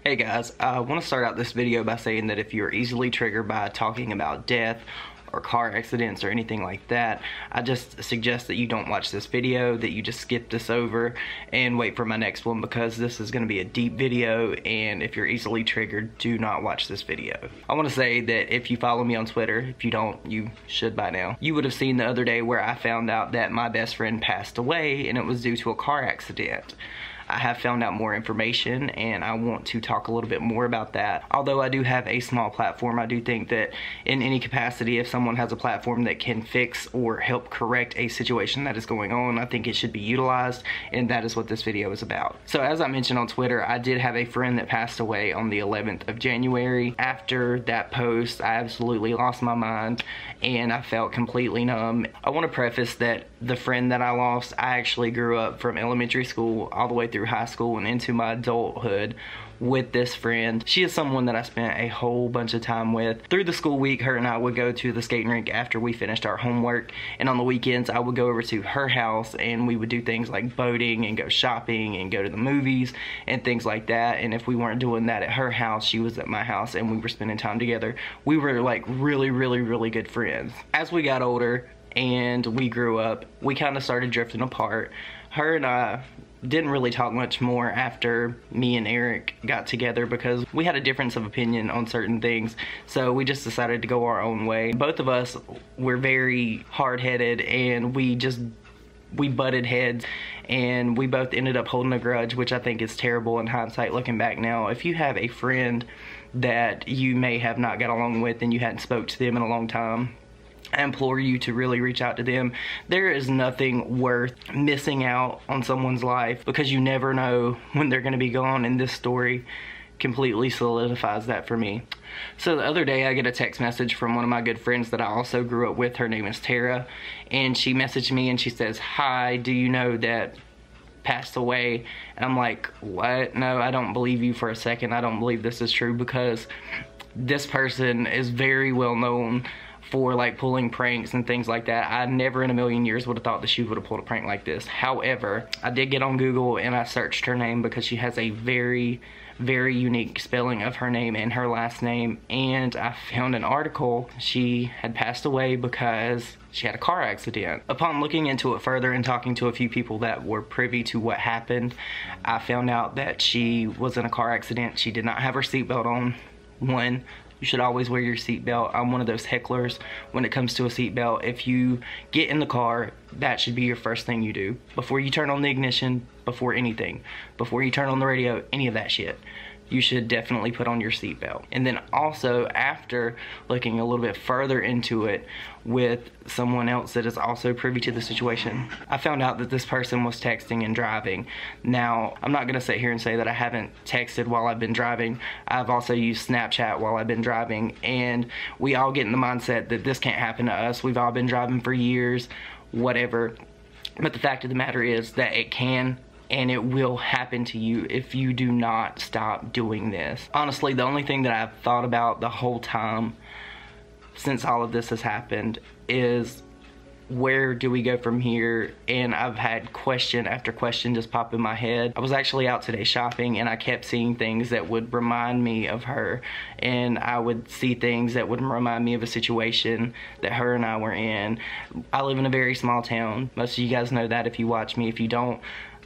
Hey guys, I want to start out this video by saying that if you're easily triggered by talking about death or car accidents or anything like that, I just suggest that you don't watch this video, that you just skip this over and wait for my next one, because this is going to be a deep video, and if you're easily triggered, do not watch this video. I want to say that if you follow me on Twitter, if you don't, you should by now, you would have seen the other day where I found out that my best friend passed away and it was due to a car accident. I have found out more information and I want to talk a little bit more about that. Although I do have a small platform, I do think that in any capacity, if someone has a platform that can fix or help correct a situation that is going on, I think it should be utilized, and that is what this video is about. So as I mentioned on Twitter, I did have a friend that passed away on the 11th of January. After that post, I absolutely lost my mind and I felt completely numb. I want to preface that the friend that I lost, I actually grew up from elementary school all the way through high school and into my adulthood with this friend. She is someone that I spent a whole bunch of time with. Through the school week, her and I would go to the skating rink after we finished our homework, and on the weekends I would go over to her house and we would do things like boating and go shopping and go to the movies and things like that. And if we weren't doing that at her house, she was at my house and we were spending time together. We were like really good friends. As we got older and we grew up, we kind of started drifting apart. Her and I didn't really talk much more after me and Eric got together because we had a difference of opinion on certain things, so we just decided to go our own way. Both of us were very hard-headed and we butted heads, and we both ended up holding a grudge, which I think is terrible in hindsight looking back now. If you have a friend that you may have not got along with and you hadn't spoke to them in a long time, I implore you to really reach out to them. There is nothing worth missing out on someone's life, because you never know when they're going to be gone, and this story completely solidifies that for me. So the other day I get a text message from one of my good friends that I also grew up with. Her name is Tara, and she messaged me and she says, "Hi, do you know that passed away?" And I'm like, what? No, I don't believe you for a second. I don't believe this is true, because this person is very well known for like pulling pranks and things like that. I never in a million years would have thought that she would have pulled a prank like this. However, I did get on Google and I searched her name because she has a very unique spelling of her name and her last name, and I found an article. She had passed away because she had a car accident. Upon looking into it further and talking to a few people that were privy to what happened, I found out that she was in a car accident. She did not have her seatbelt on. One, you should always wear your seatbelt. I'm one of those hecklers when it comes to a seatbelt. If you get in the car, that should be your first thing you do. Before you turn on the ignition, before anything, before you turn on the radio, any of that shit, you should definitely put on your seatbelt. And then also, after looking a little bit further into it with someone else that is also privy to the situation, I found out that this person was texting and driving. Now, I'm not gonna sit here and say that I haven't texted while I've been driving. I've also used Snapchat while I've been driving, and we all get in the mindset that this can't happen to us. We've all been driving for years, whatever. But the fact of the matter is that it can and it will happen to you if you do not stop doing this. Honestly, the only thing that I've thought about the whole time since all of this has happened is, where do we go from here? And I've had question after question just pop in my head. I was actually out today shopping and I kept seeing things that would remind me of her, and I would see things that would remind me of a situation that her and I were in. I live in a very small town. Most of you guys know that if you watch me. If you don't,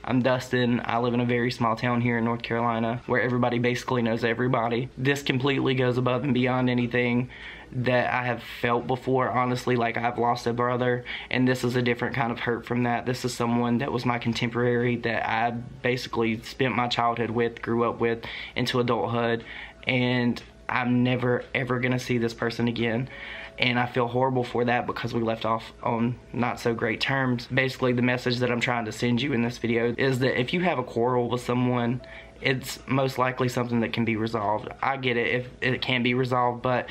I'm Dustin. I live in a very small town here in North Carolina where everybody basically knows everybody. This completely goes above and beyond anything that I have felt before, honestly. Like, I've lost a brother, and this is a different kind of hurt from that. This is someone that was my contemporary, that I basically spent my childhood with, grew up with, into adulthood, and I'm never ever gonna see this person again. And I feel horrible for that because we left off on not so great terms. Basically, the message that I'm trying to send you in this video is that if you have a quarrel with someone, it's most likely something that can be resolved. I get it if it can be resolved, but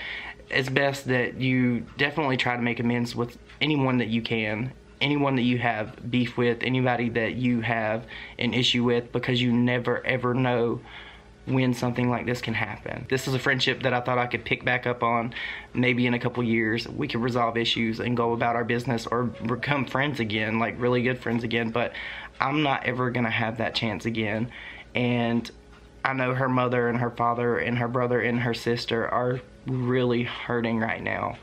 it's best that you definitely try to make amends with anyone that you can, anyone that you have beef with, anybody that you have an issue with, because you never ever know when something like this can happen. This is a friendship that I thought I could pick back up on. Maybe in a couple years we could resolve issues and go about our business or become friends again, like really good friends again, but I'm not ever gonna have that chance again. And I know her mother and her father and her brother and her sister are really hurting right now.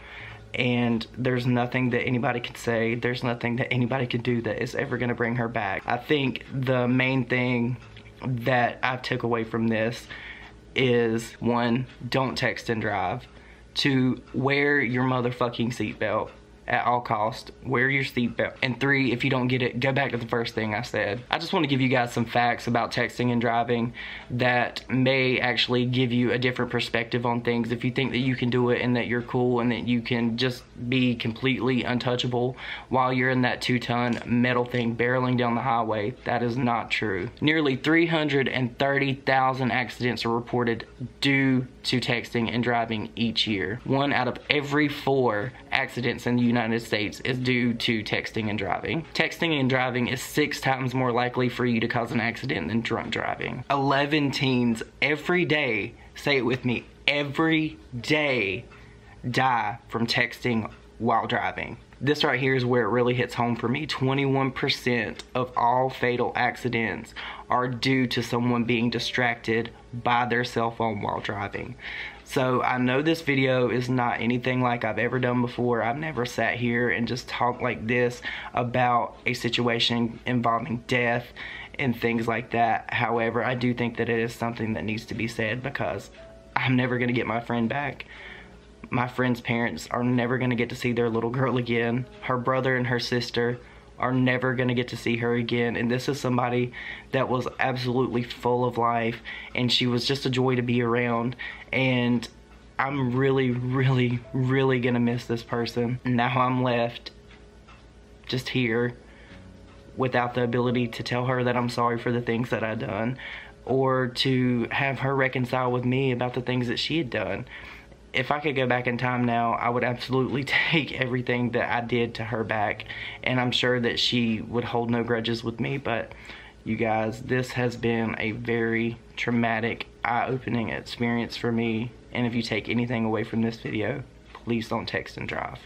And there's nothing that anybody can say, there's nothing that anybody can do that is ever going to bring her back. I think the main thing that I took away from this is, 1, don't text and drive. 2, wear your motherfucking seatbelt at all costs. Wear your seatbelt. And 3, if you don't get it, go back to the first thing I said. I just want to give you guys some facts about texting and driving that may actually give you a different perspective on things. If you think that you can do it and that you're cool and that you can just be completely untouchable while you're in that 2-ton metal thing barreling down the highway, that is not true. Nearly 330,000 accidents are reported due to texting and driving each year. 1 out of every 4 accidents in the United States is due to texting and driving. Texting and driving is 6 times more likely for you to cause an accident than drunk driving. 11 teens every day, say it with me, every day, die from texting while driving. This right here is where it really hits home for me. 21% of all fatal accidents are due to someone being distracted by their cell phone while driving. So I know this video is not anything like I've ever done before. I've never sat here and just talked like this about a situation involving death and things like that. However, I do think that it is something that needs to be said, because I'm never going to get my friend back. My friend's parents are never going to get to see their little girl again. Her brother and her sister are never going to get to see her again. And this is somebody that was absolutely full of life, and she was just a joy to be around. And I'm really, really, really going to miss this person. Now I'm left just here without the ability to tell her that I'm sorry for the things that I've done, or to have her reconcile with me about the things that she had done. If I could go back in time now, I would absolutely take everything that I did to her back, and I'm sure that she would hold no grudges with me. But you guys, this has been a very traumatic, eye-opening experience for me, and if you take anything away from this video, please don't text and drive.